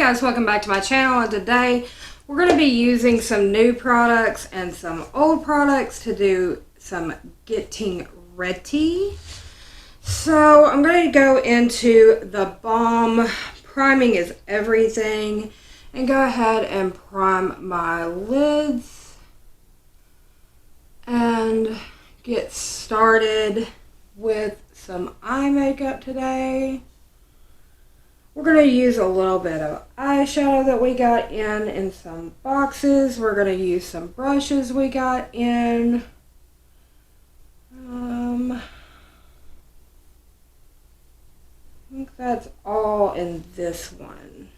guys, welcome back to my channel, and today we're going to be using some new products and some old products to do some getting ready. So I'm going to go into the Balm Priming is Everything and go ahead and prime my lids and get started with some eye makeup today. We're going to use a little bit of eyeshadow that we got in some boxes. We're going to use some brushes we got in. I think that's all in this one.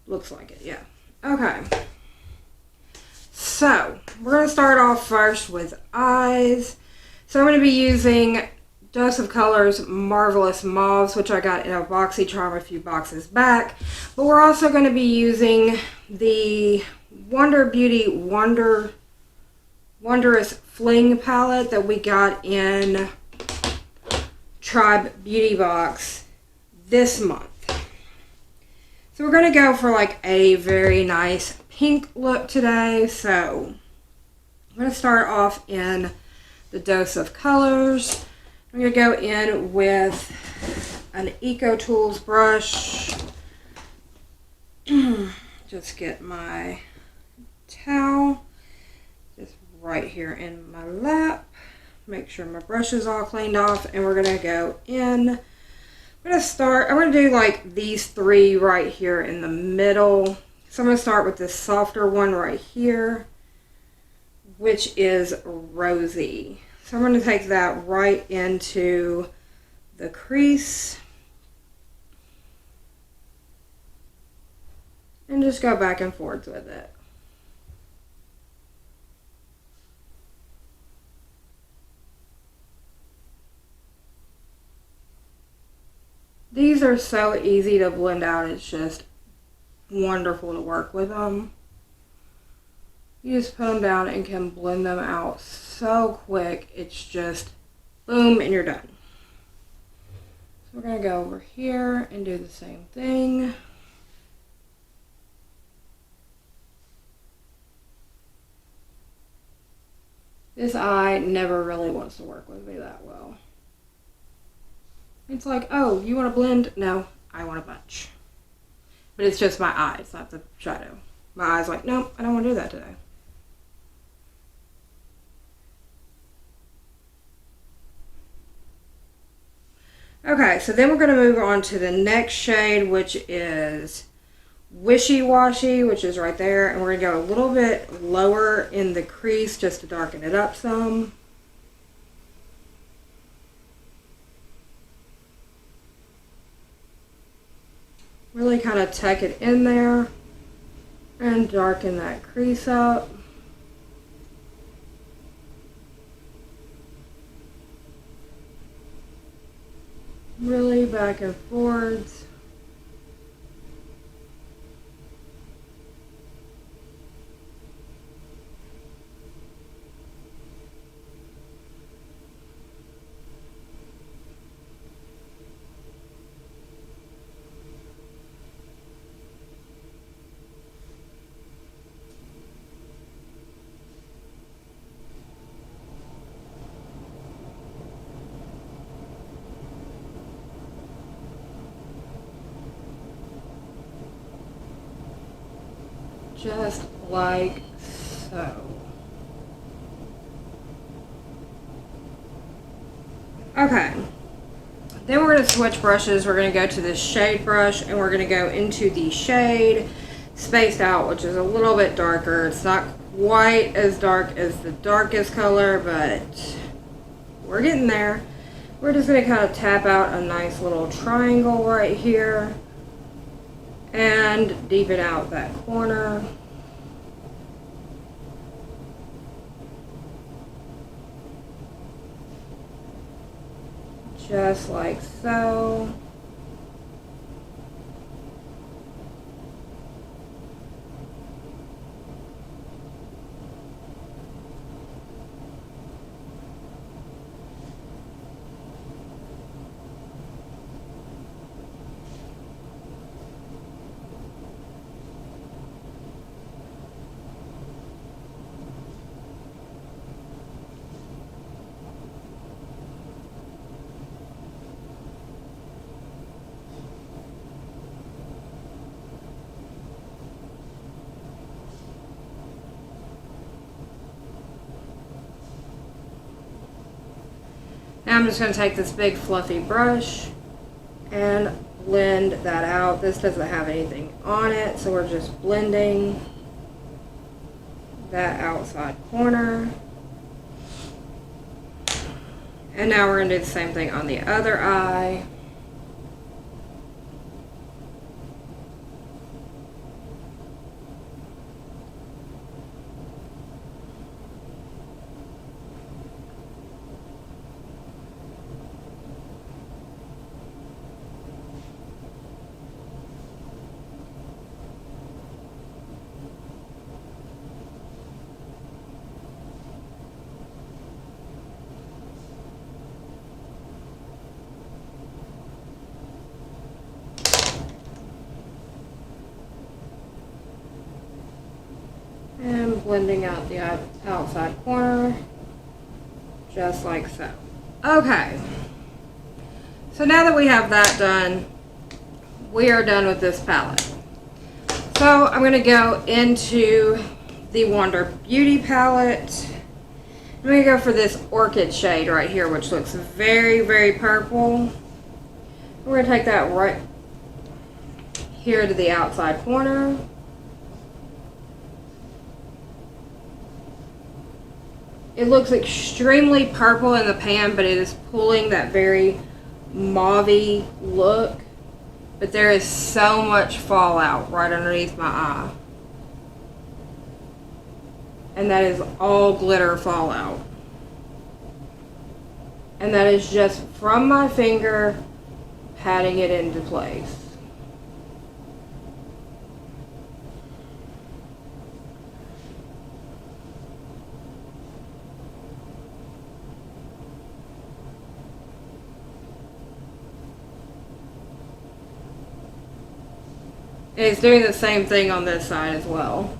Looks like it, yeah. Okay. So, we're going to start off first with eyes. So I'm going to be using Dose of Colors Marvelous Mauves, which I got in a Boxy charm a few boxes back. But we're also going to be using the Wonder Beauty Wondrous Fling palette that we got in Tribe Beauty Box this month. So we're going to go for like a very nice pink look today. So I'm going to start off in the Dose of Colors. I'm going to go in with an Eco Tools brush. Just get my towel just right here in my lap. Make sure my brush is all cleaned off, and we're going to go in. I'm going to do like these three right here in the middle. So I'm going to start with this softer one right here, which is Rosy. So I'm going to take that right into the crease and just go back and forth with it. These are so easy to blend out. It's just wonderful to work with them. You just put them down and can blend them out so quick. It's just boom and you're done. So we're going to go over here and do the same thing. This eye never really wants to work with me that well. It's like, oh, you want to blend? No, I want a bunch. But it's just my eye, it's not the shadow. My eye's like, nope, I don't want to do that today. Okay, so then we're going to move on to the next shade, which is Wishy Washy, which is right there. And we're going to go a little bit lower in the crease just to darken it up some. Really kind of tuck it in there and darken that crease up. Really back and forwards. Just like so. Okay. Then we're going to switch brushes. We're going to go to this shade brush and we're going to go into the shade Spaced Out, which is a little bit darker. It's not quite as dark as the darkest color, but we're getting there. We're just going to kind of tap out a nice little triangle right here and deepen out that corner. Just like so. And I'm just going to take this big fluffy brush and blend that out. This doesn't have anything on it, so we're just blending that outside corner. And now we're going to do the same thing on the other eye. And blending out the outside corner, just like so. Okay, so now that we have that done, we are done with this palette. So I'm going to go into the Wander Beauty palette. I'm going to go for this orchid shade right here, which looks very, very purple. We're going to take that right here to the outside corner. It looks extremely purple in the pan, but it is pulling that very mauve-y look. But there is so much fallout right underneath my eye. And that is all glitter fallout. And that is just from my finger patting it into place. And it's doing the same thing on this side as well.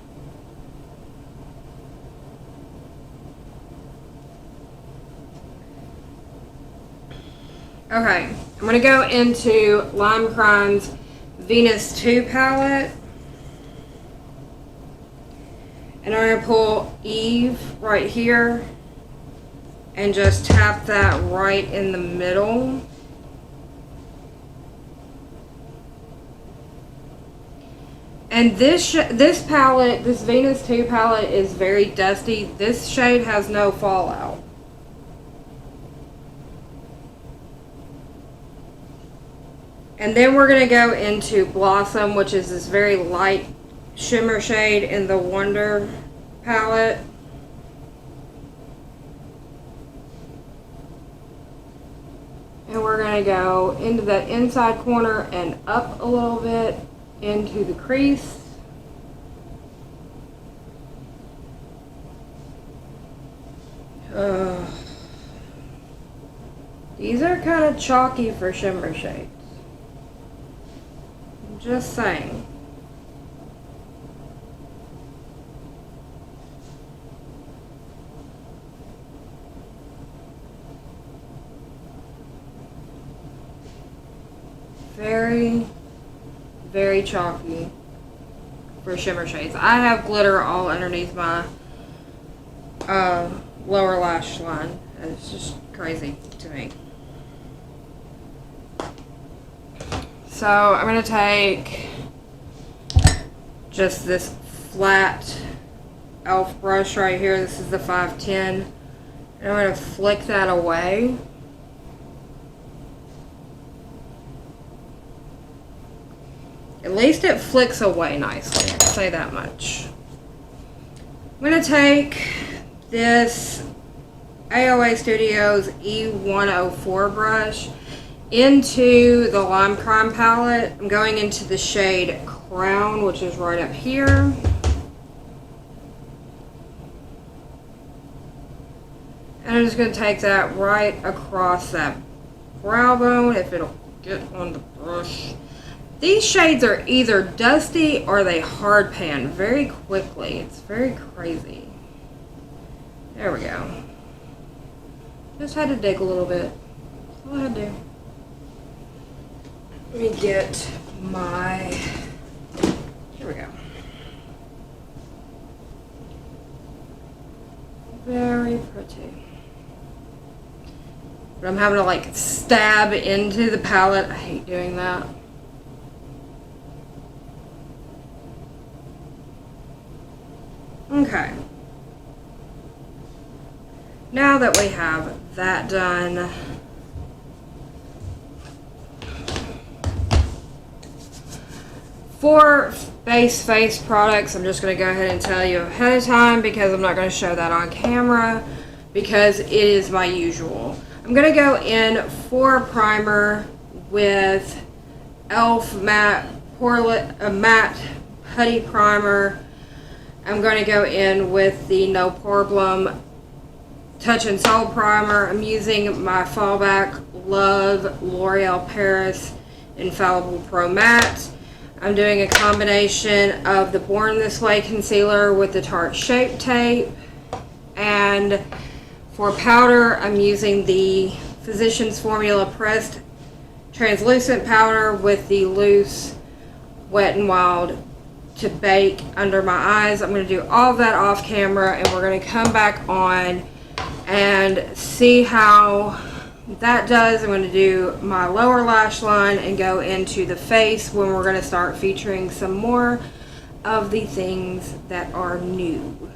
Okay, I'm going to go into Lime Crime's Venus 2 palette. And I'm going to pull Eve right here and just tap that right in the middle. And this palette, this Venus 2 palette, is very dusty. This shade has no fallout. And then we're going to go into Blossom, which is this very light shimmer shade in the Wonder palette. And we're going to go into that inside corner and up a little bit into the crease. These are kind of chalky for shimmer shades. I'm just saying. Very, very chalky for shimmer shades. I have glitter all underneath my lower lash line. It's just crazy to me. So I'm going to take just this flat e.l.f. brush right here. This is the 510. And I'm going to flick that away. At least it flicks away nicely, I'll say that much. I'm going to take this AOA Studios E104 brush into the Lime Crime palette. I'm going into the shade Crown, which is right up here. And I'm just going to take that right across that brow bone, if it'll get on the brush. These shades are either dusty or they hard pan very quickly. It's very crazy. There we go. Just had to dig a little bit. That's all I had to do. Let me get my... Here we go. Very pretty. But I'm having to like stab into the palette. I hate doing that. Okay. Now that we have that done, for base face products, I'm just going to go ahead and tell you ahead of time because I'm not going to show that on camera because it is my usual. I'm going to go in for primer with e.l.f. matte putty primer. I'm going to go in with the No Problem Touch and Soul primer. I'm using my Fallback Love L'Oreal Paris Infallible Pro Matte. I'm doing a combination of the Born This Way concealer with the Tarte Shape Tape. And for powder, I'm using the Physicians Formula Pressed Translucent Powder with the loose Wet n Wild to bake under my eyes. I'm going to do all of that off camera, and we're going to come back on and see how that does. I'm going to do my lower lash line and go into the face when we're going to start featuring some more of the things that are new.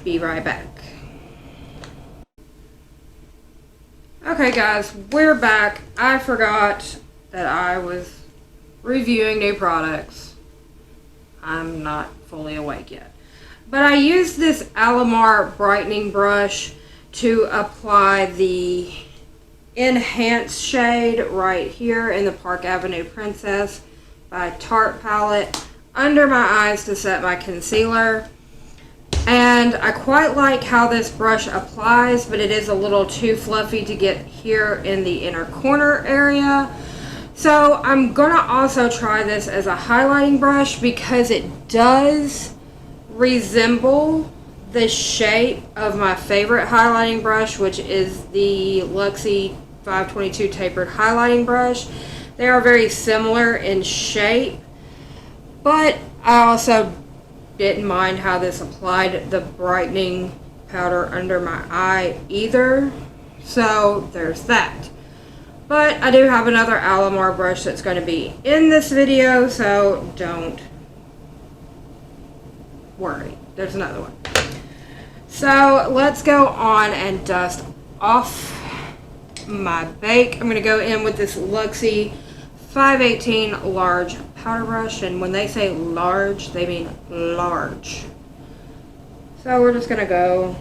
Be right back. Okay guys, we're back. I forgot that I was reviewing new products. I'm not fully awake yet. But I used this Eyeliner brightening brush to apply the enhanced shade right here in the Park Avenue Princess by Tarte palette under my eyes to set my concealer. And I quite like how this brush applies, but it is a little too fluffy to get here in the inner corner area. So I'm going to also try this as a highlighting brush because it does resemble the shape of my favorite highlighting brush, which is the Luxie 522 tapered highlighting brush. They are very similar in shape, but I also didn't mind how this applied the brightening powder under my eye either. So there's that. But I do have another Eyeliner brush that's going to be in this video, so don't worry. There's another one. So let's go on and dust off my bake. I'm going to go in with this Luxie 518 large powder brush, and when they say large, they mean large. So we're just going to go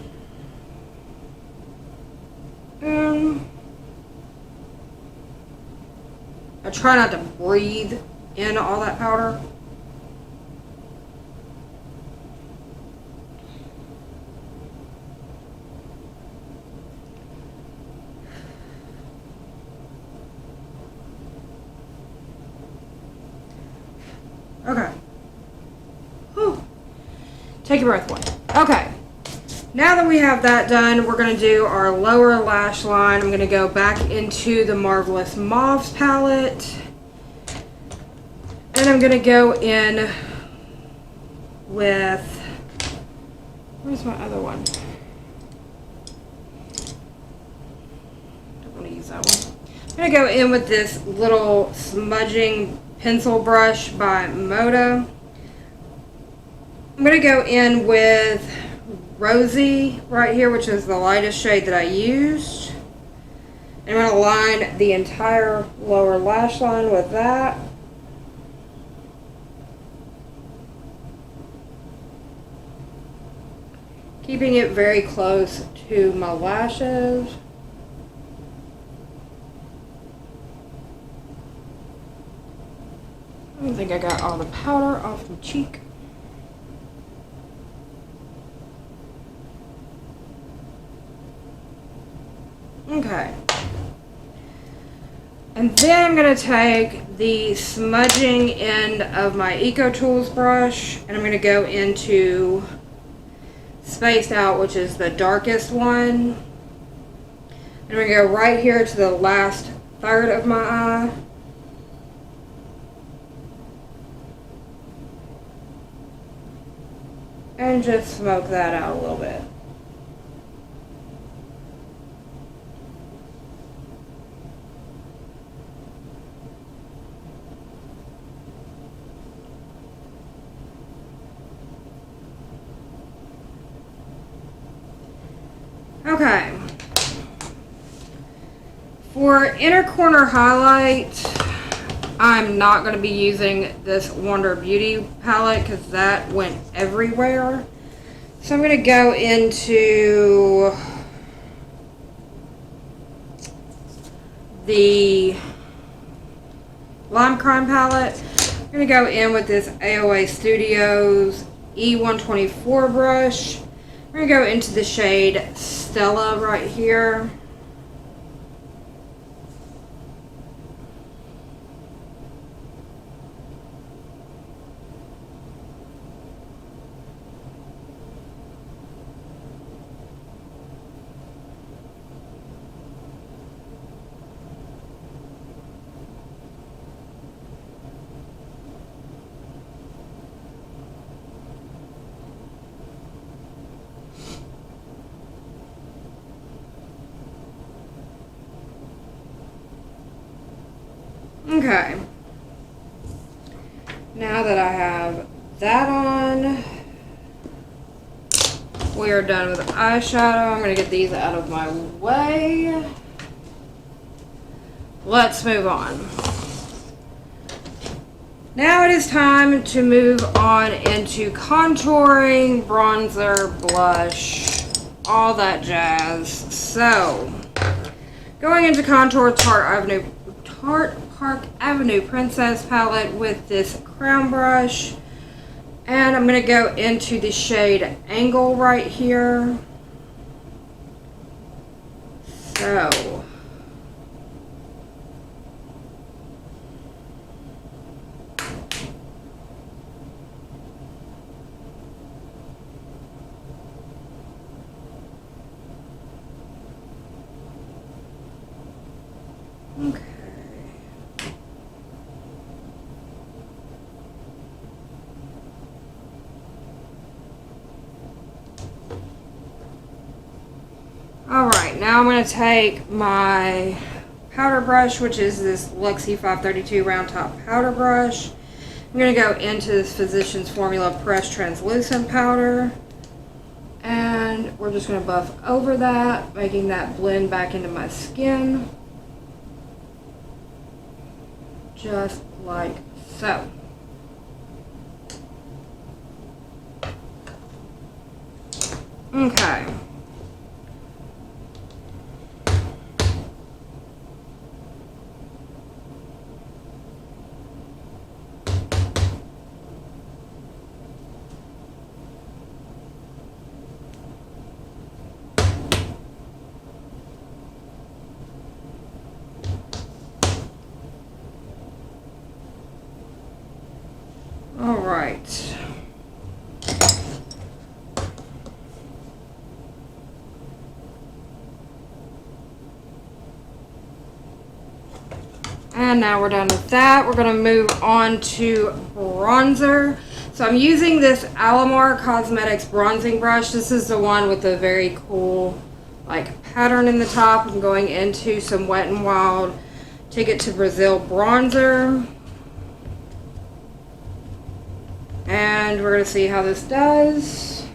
I try not to breathe in all that powder. Okay. Whew. Take a breath, one. Okay. Now that we have that done, we're going to do our lower lash line. I'm going to go back into the Marvelous Mauves palette. And I'm going to go in with, where's my other one? Don't want to use that one. I'm going to go in with this little smudging pencil brush by Moda. I'm going to go in with Rosy right here, which is the lightest shade that I used. And I'm going to line the entire lower lash line with that. Keeping it very close to my lashes. I don't think I got all the powder off my cheek. Okay. And then I'm going to take the smudging end of my Eco Tools brush and I'm going to go into Spaced Out, which is the darkest one. And I'm going to go right here to the last third of my eye. And just smoke that out a little bit. Okay. For inner corner highlight, I'm not going to be using this Wonder Beauty palette because that went everywhere. So I'm going to go into the Lime Crime palette. I'm going to go in with this AOA Studios E124 brush. I'm going to go into the shade Stella right here. Okay, now that I have that on, we are done with eyeshadow. I'm going to get these out of my way. Let's move on. Now it is time to move on into contouring, bronzer, blush, all that jazz. So, going into contour, Tarte Park Avenue Princess palette with this crown brush, and I'm going to go into the shade Angle right here. So okay. Alright, now I'm going to take my powder brush, which is this Luxie 532 round top powder brush. I'm going to go into this Physicians Formula Pressed Translucent powder. And we're just going to buff over that, making that blend back into my skin. Just like so. Okay. All right. And now we're done with that. We're going to move on to bronzer. So I'm using this Alamar Cosmetics bronzing brush. This is the one with the very cool like pattern in the top. I'm going into some Wet n Wild Ticket to Brazil bronzer. And we're going to see how this does.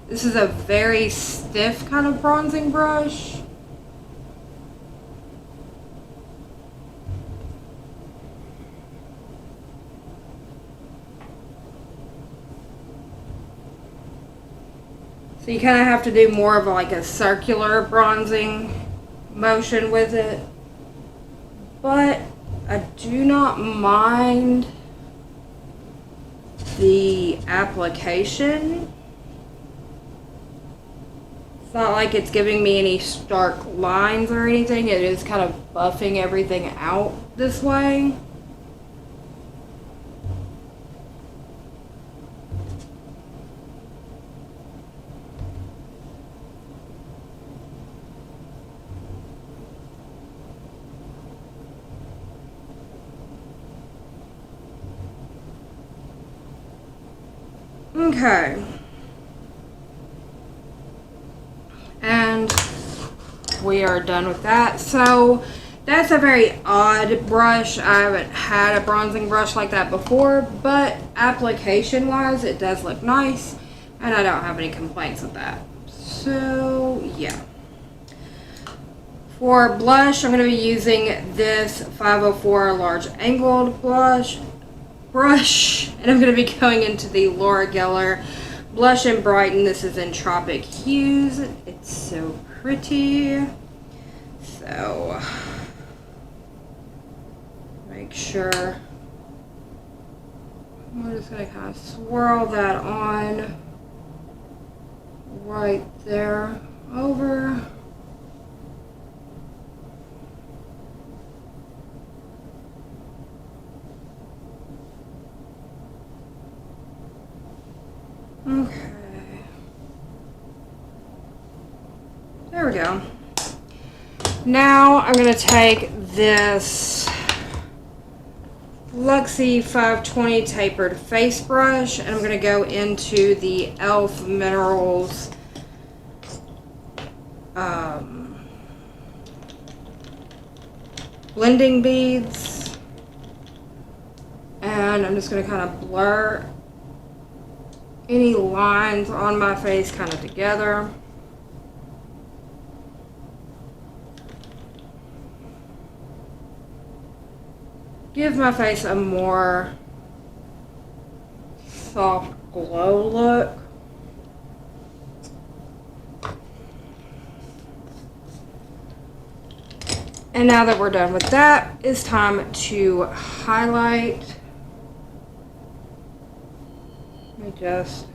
This is a very stiff kind of bronzing brush. So you kind of have to do more of like a circular bronzing motion with it. But I do not mind the application. It's not like it's giving me any stark lines or anything. It is kind of buffing everything out this way. Okay. And we are done with that. So that's a very odd brush. I haven't had a bronzing brush like that before, but application wise it does look nice. And I don't have any complaints with that. So, yeah. For blush, I'm going to be using this 504 large angled brush. And I'm going to be going into the Laura Geller Blush and Brighten. This is in Tropic Hues. It's so pretty. So, make sure. We're just going to kind of swirl that on right there over. Okay. There we go. Now I'm going to take this Luxie 520 tapered face brush and I'm going to go into the e.l.f. Minerals blending beads, and I'm just going to kind of blur any lines on my face kind of together. Give my face a more soft glow look. And now that we're done with that, it's time to highlight. Let me just,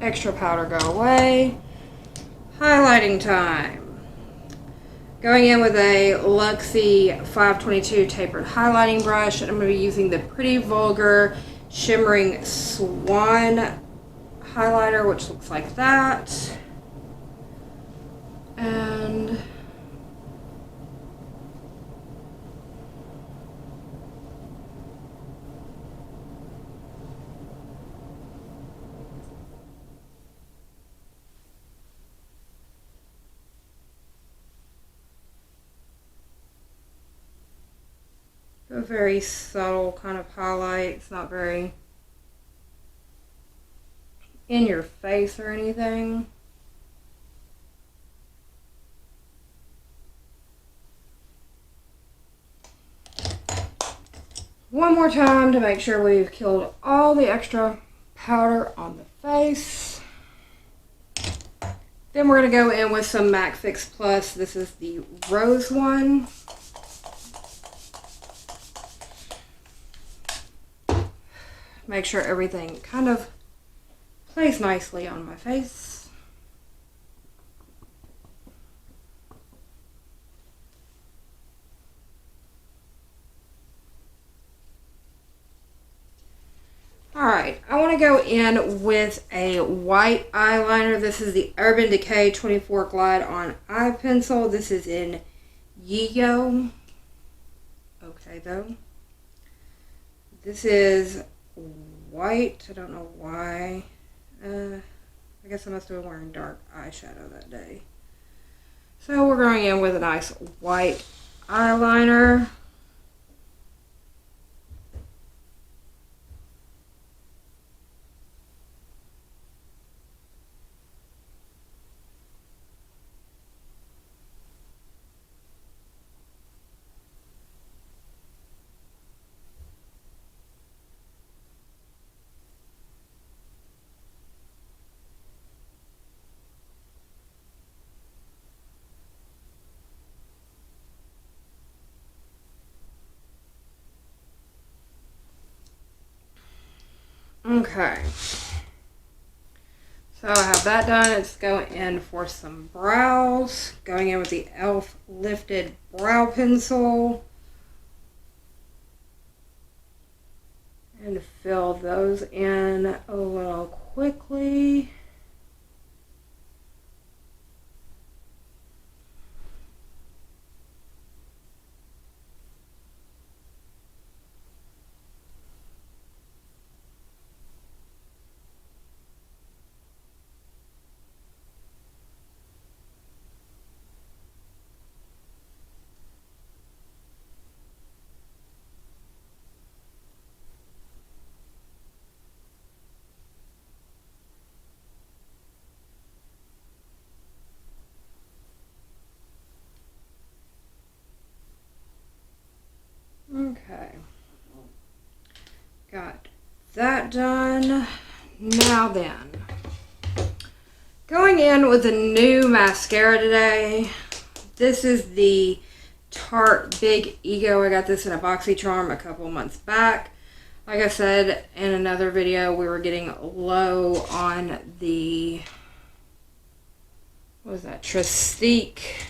extra powder go away. Highlighting time. Going in with a Luxie 522 tapered highlighting brush, and I'm going to be using the Pretty Vulgar Shimmering Swan highlighter, which looks like that. And a very subtle kind of highlight. It's not very in your face or anything. One more time to make sure we've killed all the extra powder on the face. Then we're going to go in with some MAC Fix Plus. This is the rose one. Make sure everything kind of plays nicely on my face. Alright, I want to go in with a white eyeliner. This is the Urban Decay 24 Glide on Eye Pencil. This is in Yeo. Okay, though. This is white. I don't know why. I guess I must have been wearing dark eyeshadow that day. So we're going in with a nice white eyeliner. Okay, so I have that done. It's going in for some brows. Going in with the e.l.f. Lifted Brow Pencil. And fill those in a little quickly. that done. Now then, going in with a new mascara today. This is the Tarte Big Ego. I got this in a Boxy charm a couple months back. Like I said in another video, we were getting low on the, what was that, Trestique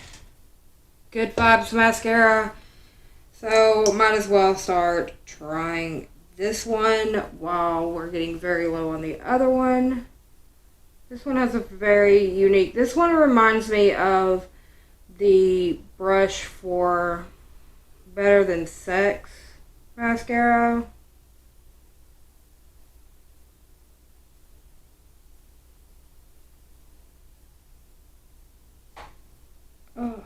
Good Vibes mascara. So might as well start trying this one while we're getting very low on the other one. This one has a very unique, this one reminds me of the brush for Better Than Sex mascara. Oh.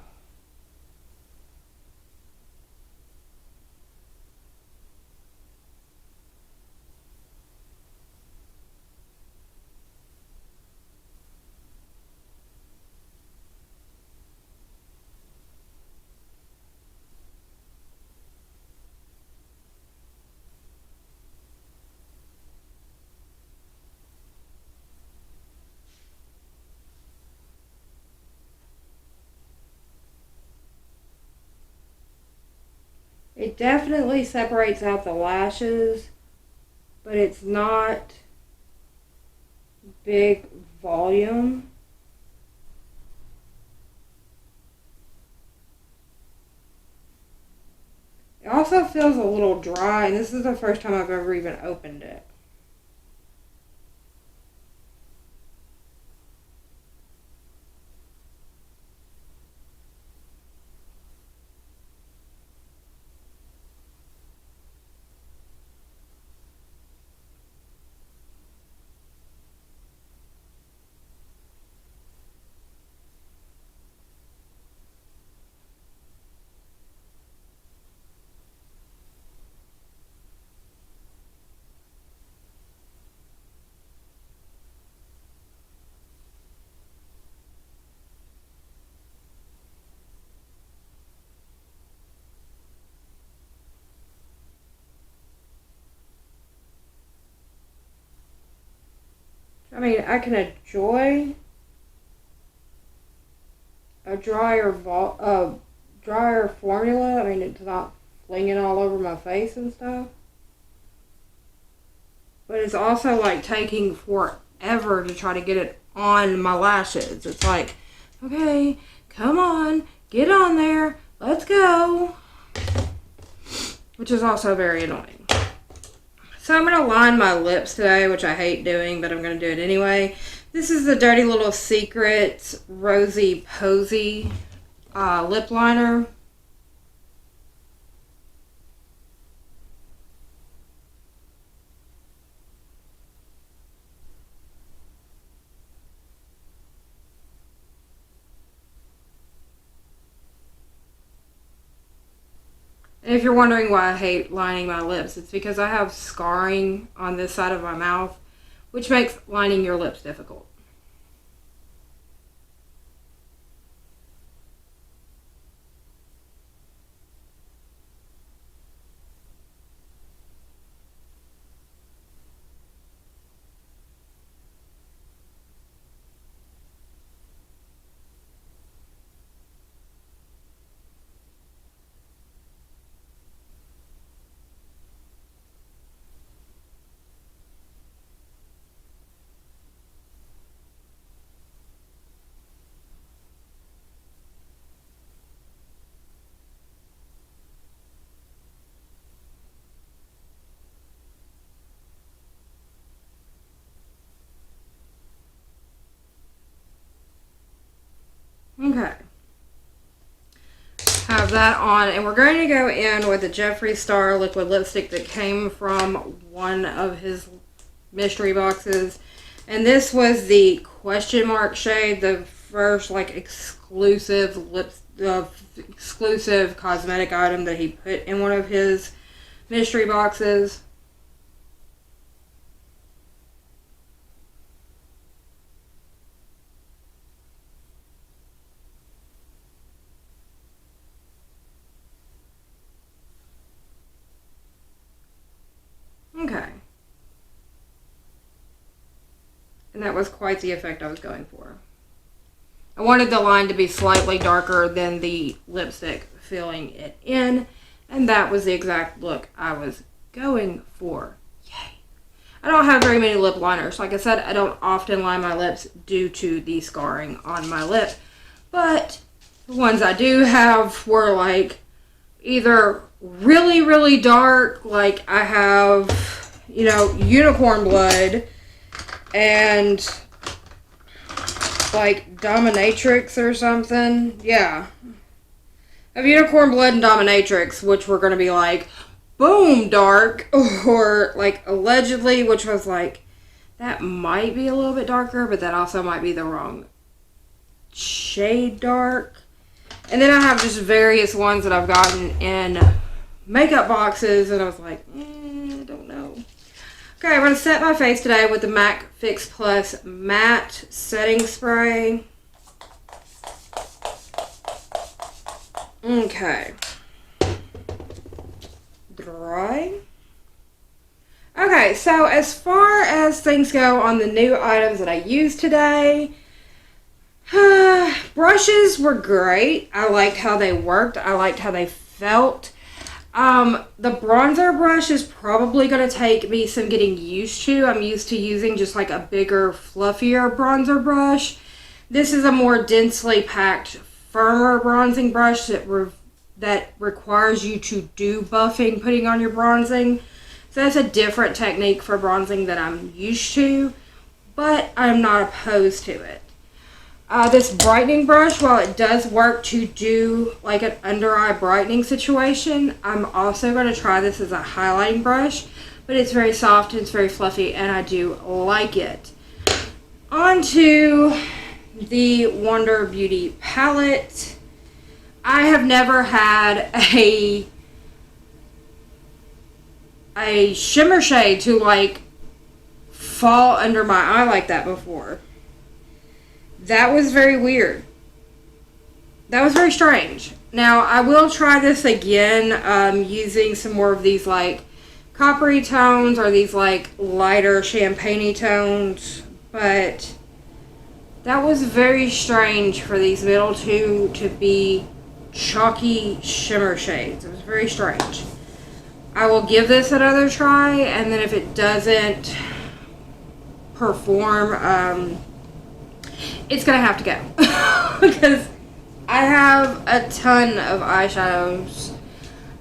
It definitely separates out the lashes, but it's not big volume. It also feels a little dry, and this is the first time I've ever even opened it. I mean, I can enjoy a drier formula. I mean, it's not flinging all over my face and stuff. But it's also like taking forever to try to get it on my lashes. It's like, okay, come on, get on there, let's go. Which is also very annoying. So I'm going to line my lips today, which I hate doing, but I'm going to do it anyway. This is the Dirty Little Secret Rosy Posy lip liner. And if you're wondering why I hate lining my lips, it's because I have scarring on this side of my mouth, which makes lining your lips difficult. Okay. Have that on, and we're going to go in with the Jeffree Star liquid lipstick that came from one of his mystery boxes. And this was the question mark shade, the first like exclusive exclusive cosmetic item that he put in one of his mystery boxes. Okay. And that was quite the effect I was going for. I wanted the line to be slightly darker than the lipstick filling it in. And that was the exact look I was going for. Yay. I don't have very many lip liners. Like I said, I don't often line my lips due to the scarring on my lip. But the ones I do have were like either really, really dark, like I have, you know, unicorn blood, and like dominatrix or something. Yeah. I have unicorn blood and dominatrix, which were going to be like, boom, dark, or like allegedly, which was like, that might be a little bit darker, but that also might be the wrong shade dark. And then I have just various ones that I've gotten in makeup boxes, and I was like, I don't know. Okay, I'm going to set my face today with the MAC Fix Plus Matte Setting Spray. Okay. Dry. Okay, so as far as things go on the new items that I used today, brushes were great. I liked how they worked. I liked how they felt. The bronzer brush is probably going to take me some getting used to. I'm used to using just like a bigger, fluffier bronzer brush. This is a more densely packed, firmer bronzing brush that requires you to do buffing, putting on your bronzing. So that's a different technique for bronzing that I'm used to, but I'm not opposed to it. This brightening brush, while it does work to do like an under eye brightening situation, I'm also going to try this as a highlighting brush, but it's very soft and it's very fluffy, and I do like it. On to the Wonder Beauty palette. I have never had a shimmer shade to like fall under my eye like that before. That was very weird. That was very strange. Now, I will try this again using some more of these like coppery tones or these like lighter champagne-y tones, but that was very strange for these middle two to be chalky shimmer shades. It was very strange. I will give this another try, and then if it doesn't perform, it's gonna have to go. Because I have a ton of eyeshadows.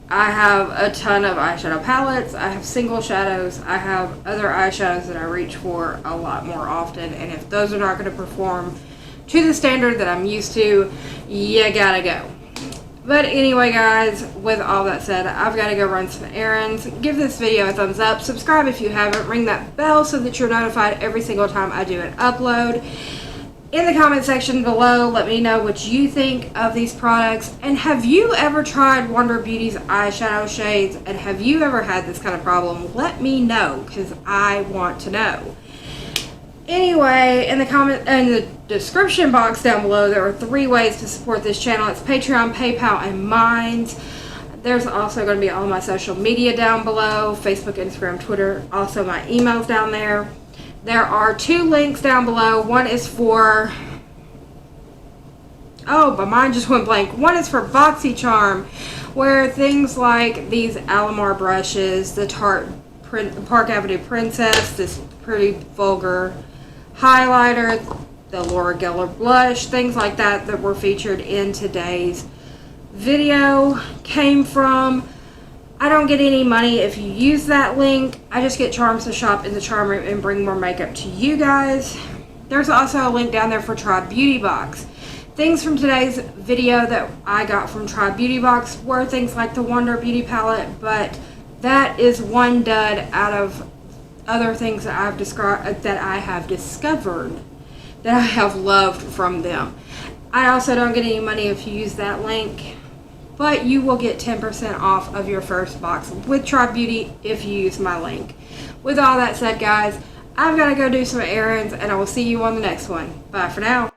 I have a ton of eyeshadow palettes. I have single shadows. I have other eyeshadows that I reach for a lot more often, and if those are not going to perform to the standard that I'm used to, you gotta go. But anyway, guys, with all that said, I've got to go run some errands. Give this video a thumbs up. Subscribe if you haven't. Ring that bell so that you're notified every single time I do an upload. In the comment section below, let me know what you think of these products. And have you ever tried Wonder Beauty's eyeshadow shades? And have you ever had this kind of problem? Let me know, because I want to know. Anyway, in the description box down below, there are 3 ways to support this channel. It's Patreon, PayPal, and Minds. There's also going to be all my social media down below, Facebook, Instagram, Twitter, also my emails down there. There are 2 links down below. One is for, oh, my mind just went blank. One is for Boxy Charm, where things like these Alamar brushes, the Park Avenue Princess, this pretty vulgar highlighter, the Laura Geller blush, things like that that were featured in today's video came from. I don't get any money if you use that link. I just get charms to shop in the charm room and bring more makeup to you guys. There's also a link down there for Tribe Beauty Box. Things from today's video that I got from Tribe Beauty Box were things like the Wonder Beauty palette, but that is one dud out of other things that I have discovered that I have loved from them. I also don't get any money if you use that link, but you will get 10% off of your first box with Tribe Beauty if you use my link. With all that said, guys, I've got to go do some errands, and I will see you on the next one. Bye for now.